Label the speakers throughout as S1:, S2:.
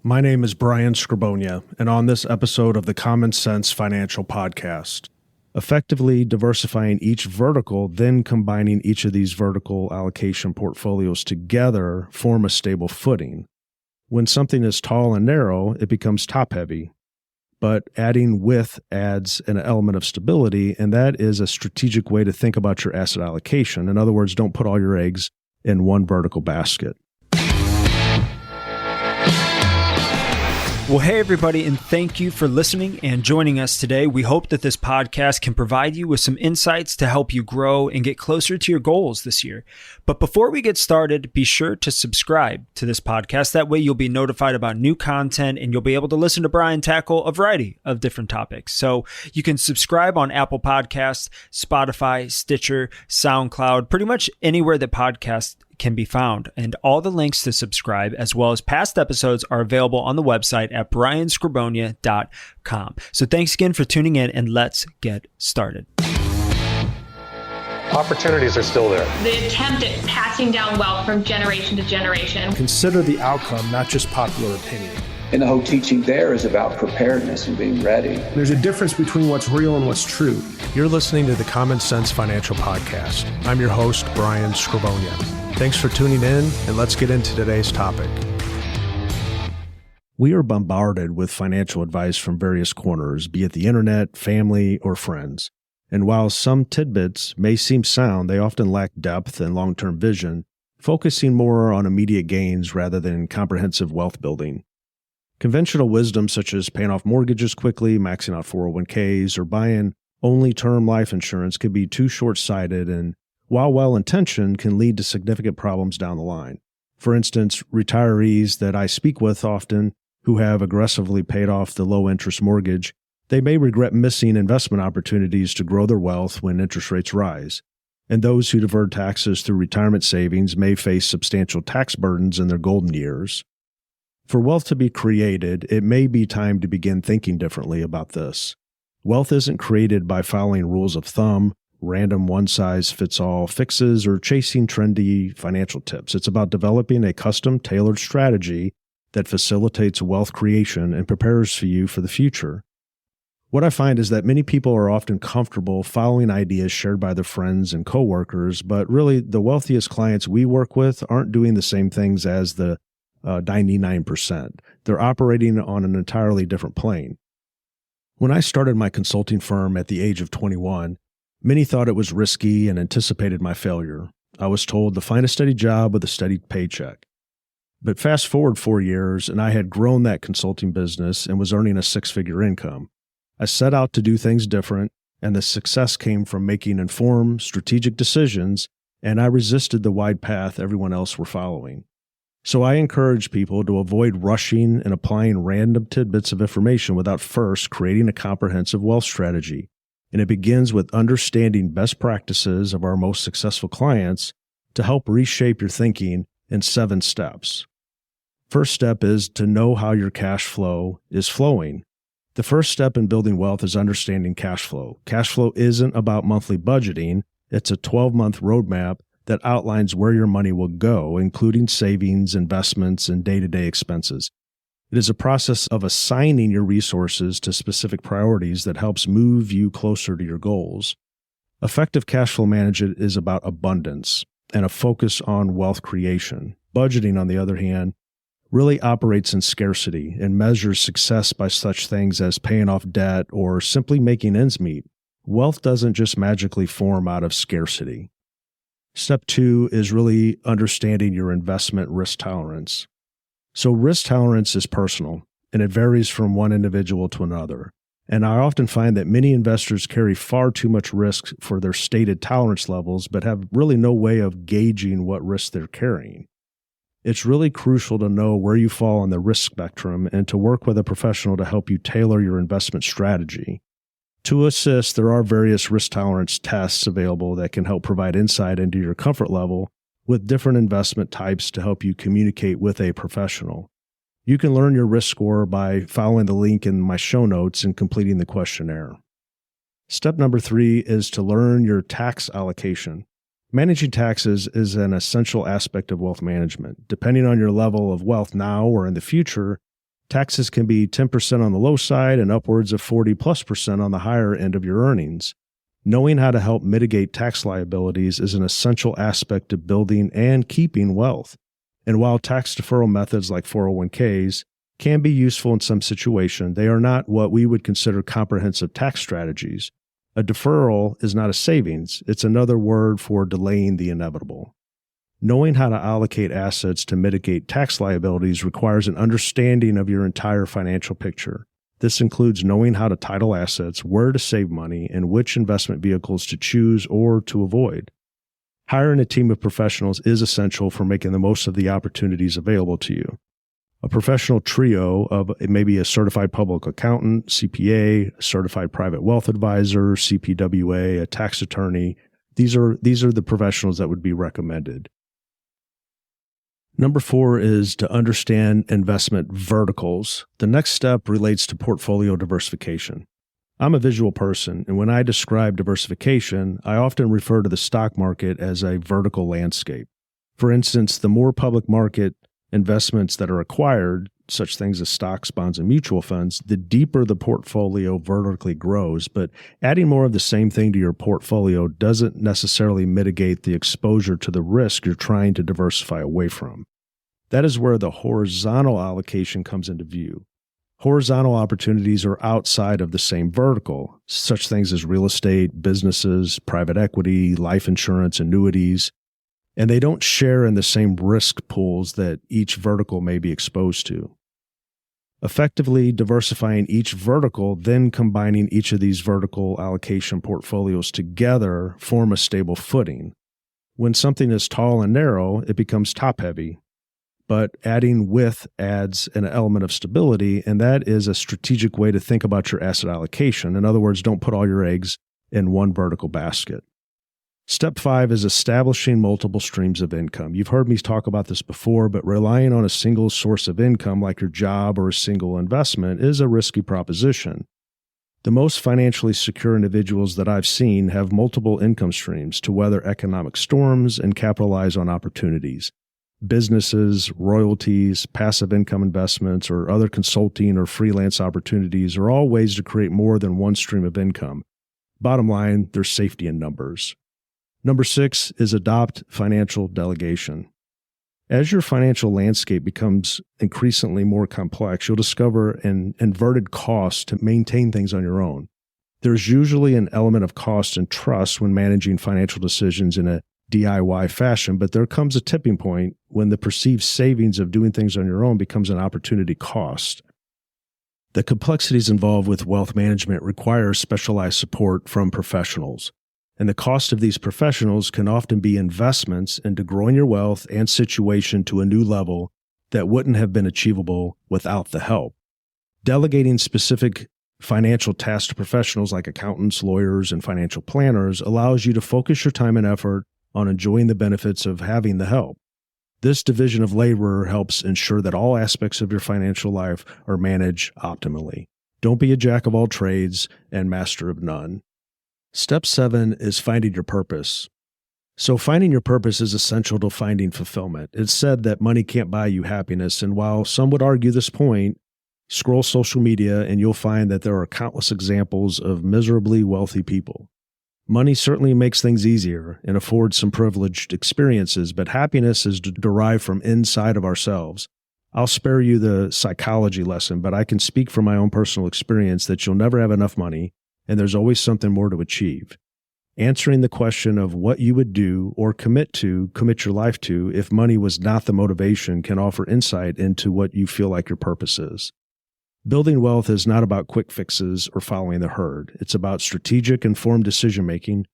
S1: My name is Brian Scribonia, and on this episode of the Common Sense Financial Podcast, effectively diversifying each vertical, then combining each of these vertical allocation portfolios together form a stable footing. When something is tall and narrow, it becomes top-heavy, but adding width adds an element of stability, and that is a strategic way to think about your asset allocation. In other words, don't put all your eggs in one vertical basket.
S2: Well, hey, everybody, and thank you for listening and joining us today. We hope that this podcast can provide you with some insights to help you grow and get closer to your goals this year. But before we get started, be sure to subscribe to this podcast. That way you'll be notified about new content and you'll be able to listen to Brian tackle a variety of different topics. So you can subscribe on Apple Podcasts, Spotify, Stitcher, SoundCloud, pretty much anywhere that podcasts can be found. And all the links to subscribe, as well as past episodes, are available on the website at brianscribonia.com. So thanks again for tuning in, and let's get started.
S3: Opportunities are still there.
S4: The attempt at passing down wealth from generation to generation.
S1: Consider the outcome, not just popular opinion.
S5: And the whole teaching there is about preparedness and being ready.
S1: There's a difference between what's real and what's true. You're listening to the Common Sense Financial Podcast. I'm your host, Brian Scribonia. Thanks for tuning in, and let's get into today's topic. We are bombarded with financial advice from various corners, be it the internet, family, or friends. And while some tidbits may seem sound, they often lack depth and long-term vision, focusing more on immediate gains rather than comprehensive wealth building. Conventional wisdom such as paying off mortgages quickly, maxing out 401ks, or buying only term life insurance can be too short-sighted and, while well-intentioned, can lead to significant problems down the line. For instance, retirees that I speak with often who have aggressively paid off the low-interest mortgage, they may regret missing investment opportunities to grow their wealth when interest rates rise. And those who deferred taxes through retirement savings may face substantial tax burdens in their golden years. For wealth to be created, it may be time to begin thinking differently about this. Wealth isn't created by following rules of thumb, random one-size-fits-all fixes, or chasing trendy financial tips. It's about developing a custom-tailored strategy that facilitates wealth creation and prepares you for the future. What I find is that many people are often comfortable following ideas shared by their friends and coworkers, but really the wealthiest clients we work with aren't doing the same things as the 99%. They're operating on an entirely different plane. When I started my consulting firm at the age of 21, many thought it was risky and anticipated my failure. I was told to find a steady job with a steady paycheck. But fast forward 4 years, and I had grown that consulting business and was earning a six-figure income. I set out to do things different, and the success came from making informed, strategic decisions, and I resisted the wide path everyone else were following. So I encourage people to avoid rushing and applying random tidbits of information without first creating a comprehensive wealth strategy. And it begins with understanding best practices of our most successful clients to help reshape your thinking in 7 steps. First step is to know how your cash flow is flowing. The first step in building wealth is understanding cash flow. Cash flow isn't about monthly budgeting. It's a 12-month roadmap that outlines where your money will go, including savings, investments, and day-to-day expenses. It is a process of assigning your resources to specific priorities that helps move you closer to your goals. Effective cash flow management is about abundance and a focus on wealth creation. Budgeting, on the other hand, really operates in scarcity and measures success by such things as paying off debt or simply making ends meet. Wealth doesn't just magically form out of scarcity. Step 2 is really understanding your investment risk tolerance. So risk tolerance is personal, and it varies from one individual to another. And I often find that many investors carry far too much risk for their stated tolerance levels, but have really no way of gauging what risk they're carrying. It's really crucial to know where you fall on the risk spectrum and to work with a professional to help you tailor your investment strategy. To assist, there are various risk tolerance tests available that can help provide insight into your comfort level with different investment types to help you communicate with a professional. You can learn your risk score by following the link in my show notes and completing the questionnaire. Step number 3 is to learn your tax allocation. Managing taxes is an essential aspect of wealth management. Depending on your level of wealth now or in the future, Taxes can be 10% on the low side and upwards of 40+% on the higher end of your earnings. Knowing how to help mitigate tax liabilities is an essential aspect of building and keeping wealth. And while tax deferral methods like 401ks can be useful in some situations, they are not what we would consider comprehensive tax strategies. A deferral is not a savings. It's another word for delaying the inevitable. Knowing how to allocate assets to mitigate tax liabilities requires an understanding of your entire financial picture. This includes knowing how to title assets, where to save money, and which investment vehicles to choose or to avoid. Hiring a team of professionals is essential for making the most of the opportunities available to you. A professional trio of maybe a certified public accountant, CPA, a certified private wealth advisor, CPWA, a tax attorney, these are the professionals that would be recommended. Number 4 is to understand investment verticals. The next step relates to portfolio diversification. I'm a visual person, and when I describe diversification, I often refer to the stock market as a vertical landscape. For instance, the more public market investments that are acquired, such things as stocks, bonds, and mutual funds, the deeper the portfolio vertically grows. But adding more of the same thing to your portfolio doesn't necessarily mitigate the exposure to the risk you're trying to diversify away from. That is where the horizontal allocation comes into view. Horizontal opportunities are outside of the same vertical, such things as real estate, businesses, private equity, life insurance, annuities, and they don't share in the same risk pools that each vertical may be exposed to. Effectively diversifying each vertical, then combining each of these vertical allocation portfolios together form a stable footing. When something is tall and narrow, it becomes top-heavy. But adding width adds an element of stability, and that is a strategic way to think about your asset allocation. In other words, don't put all your eggs in one vertical basket. Step 5 is establishing multiple streams of income. You've heard me talk about this before, but relying on a single source of income like your job or a single investment is a risky proposition. The most financially secure individuals that I've seen have multiple income streams to weather economic storms and capitalize on opportunities. Businesses, royalties, passive income investments, or other consulting or freelance opportunities are all ways to create more than one stream of income. Bottom line, there's safety in numbers. Number 6 is adopt financial delegation. As your financial landscape becomes increasingly more complex, you'll discover an inverted cost to maintain things on your own. There's usually an element of cost and trust when managing financial decisions in a DIY fashion, but there comes a tipping point when the perceived savings of doing things on your own becomes an opportunity cost. The complexities involved with wealth management require specialized support from professionals, and the cost of these professionals can often be investments into growing your wealth and situation to a new level that wouldn't have been achievable without the help. Delegating specific financial tasks to professionals like accountants, lawyers, and financial planners allows you to focus your time and effort on enjoying the benefits of having the help. This division of labor helps ensure that all aspects of your financial life are managed optimally. Don't be a jack of all trades and master of none. Step 7 is finding your purpose. So finding your purpose is essential to finding fulfillment. It's said that money can't buy you happiness, and while some would argue this point, scroll social media and you'll find that there are countless examples of miserably wealthy people. Money certainly makes things easier and affords some privileged experiences, but happiness is derived from inside of ourselves. I'll spare you the psychology lesson, but I can speak from my own personal experience that you'll never have enough money, and there's always something more to achieve. Answering the question of what you would do or commit your life to if money was not the motivation can offer insight into what you feel like your purpose is. Building wealth is not about quick fixes or following the herd. It's about strategic, informed decision-making.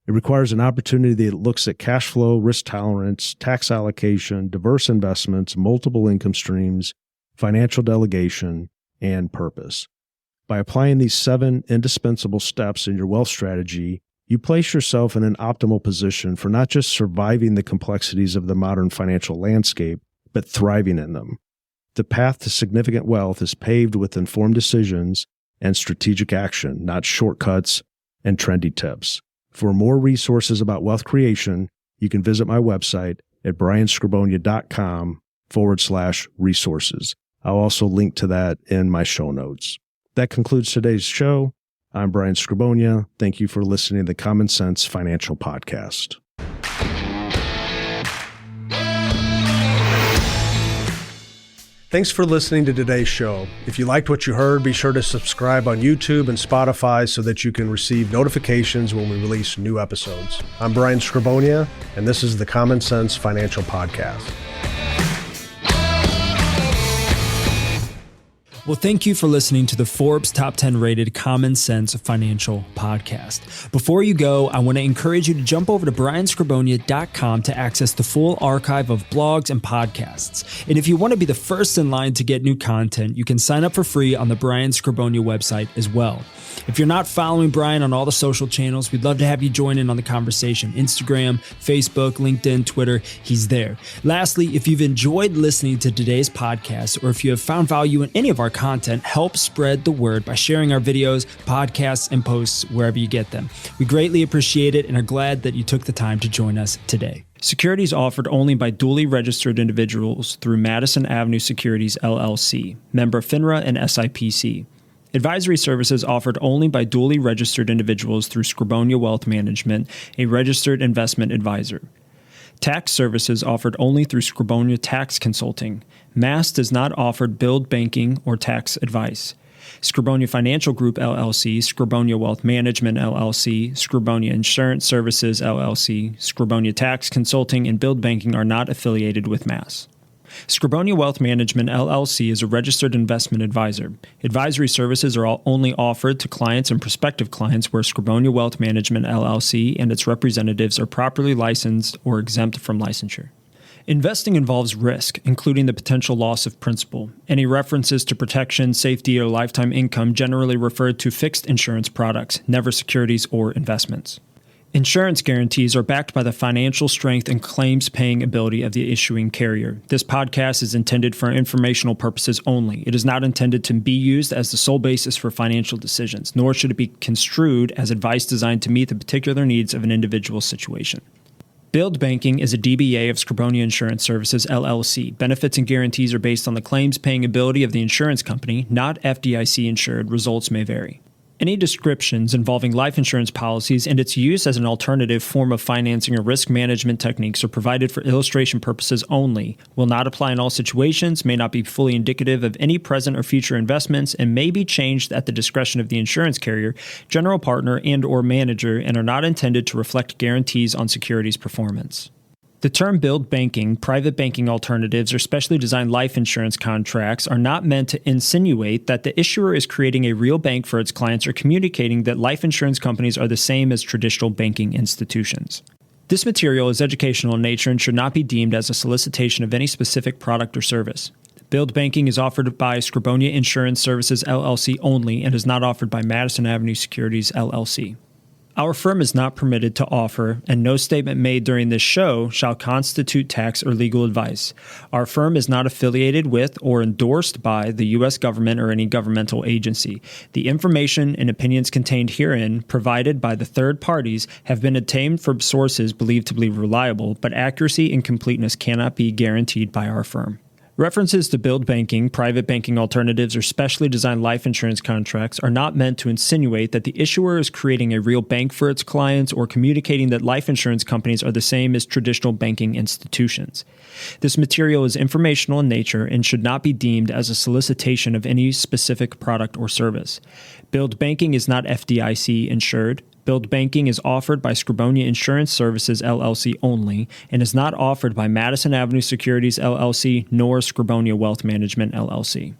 S1: It requires an opportunity that looks at cash flow, risk tolerance, tax allocation, diverse investments, multiple income streams, financial delegation, and purpose. By applying these 7 indispensable steps in your wealth strategy, you place yourself in an optimal position for not just surviving the complexities of the modern financial landscape, but thriving in them. The path to significant wealth is paved with informed decisions and strategic action, not shortcuts and trendy tips. For more resources about wealth creation, you can visit my website at brianscribonia.com/resources. I'll also link to that in my show notes. That concludes today's show. I'm Brian Scribonia. Thank you for listening to the Common Sense Financial Podcast. Thanks for listening to today's show. If you liked what you heard, be sure to subscribe on YouTube and Spotify so that you can receive notifications when we release new episodes. I'm Brian Scribonia, and this is the Common Sense Financial Podcast.
S2: Well, thank you for listening to the Forbes Top 10 rated Common Sense Financial Podcast. Before you go, I want to encourage you to jump over to brianscribonia.com to access the full archive of blogs and podcasts. And if you want to be the first in line to get new content, you can sign up for free on the Brian Scribonia website as well. If you're not following Brian on all the social channels, we'd love to have you join in on the conversation. Instagram, Facebook, LinkedIn, Twitter, he's there. Lastly, if you've enjoyed listening to today's podcast, or if you have found value in any of our content, help spread the word by sharing our videos, podcasts, and posts wherever you get them. We greatly appreciate it and are glad that you took the time to join us today. Securities offered only by duly registered individuals through Madison Avenue Securities, LLC, member FINRA and SIPC. Advisory services offered only by duly registered individuals through Scribonia Wealth Management, a registered investment advisor. Tax services offered only through Scribonia Tax Consulting. Mass does not offer billed banking or tax advice. Scribonia Financial Group, LLC, Scribonia Wealth Management, LLC, Scribonia Insurance Services, LLC, Scribonia Tax Consulting, and billed banking are not affiliated with Mass. Scribonia Wealth Management, LLC is a registered investment advisor. Advisory services are only offered to clients and prospective clients where Scribonia Wealth Management, LLC and its representatives are properly licensed or exempt from licensure. Investing involves risk, including the potential loss of principal. Any references to protection, safety, or lifetime income generally refer to fixed insurance products, never securities or investments. Insurance guarantees are backed by the financial strength and claims-paying ability of the issuing carrier. This podcast is intended for informational purposes only. It is not intended to be used as the sole basis for financial decisions, nor should it be construed as advice designed to meet the particular needs of an individual situation. Billed banking is a DBA of Scribonia Insurance Services, LLC. Benefits and guarantees are based on the claims-paying ability of the insurance company, not FDIC-insured. Results may vary. Any descriptions involving life insurance policies and its use as an alternative form of financing or risk management techniques are provided for illustration purposes only, will not apply in all situations, may not be fully indicative of any present or future investments, and may be changed at the discretion of the insurance carrier, general partner, and/or manager, and are not intended to reflect guarantees on securities performance. The term billed banking, private banking alternatives, or specially designed life insurance contracts are not meant to insinuate that the issuer is creating a real bank for its clients or communicating that life insurance companies are the same as traditional banking institutions. This material is educational in nature and should not be deemed as a solicitation of any specific product or service. Billed banking is offered by Scribonia Insurance Services, LLC only and is not offered by Madison Avenue Securities, LLC. Our firm is not permitted to offer, and no statement made during this show shall constitute tax or legal advice. Our firm is not affiliated with or endorsed by the U.S. government or any governmental agency. The information and opinions contained herein, provided by the third parties, have been obtained from sources believed to be reliable, but accuracy and completeness cannot be guaranteed by our firm. References to billed banking, private banking alternatives, or specially designed life insurance contracts are not meant to insinuate that the issuer is creating a real bank for its clients or communicating that life insurance companies are the same as traditional banking institutions. This material is informational in nature and should not be deemed as a solicitation of any specific product or service. Billed banking is not FDIC insured. Billed banking is offered by Scribonia Insurance Services, LLC only, and is not offered by Madison Avenue Securities, LLC, nor Scribonia Wealth Management, LLC.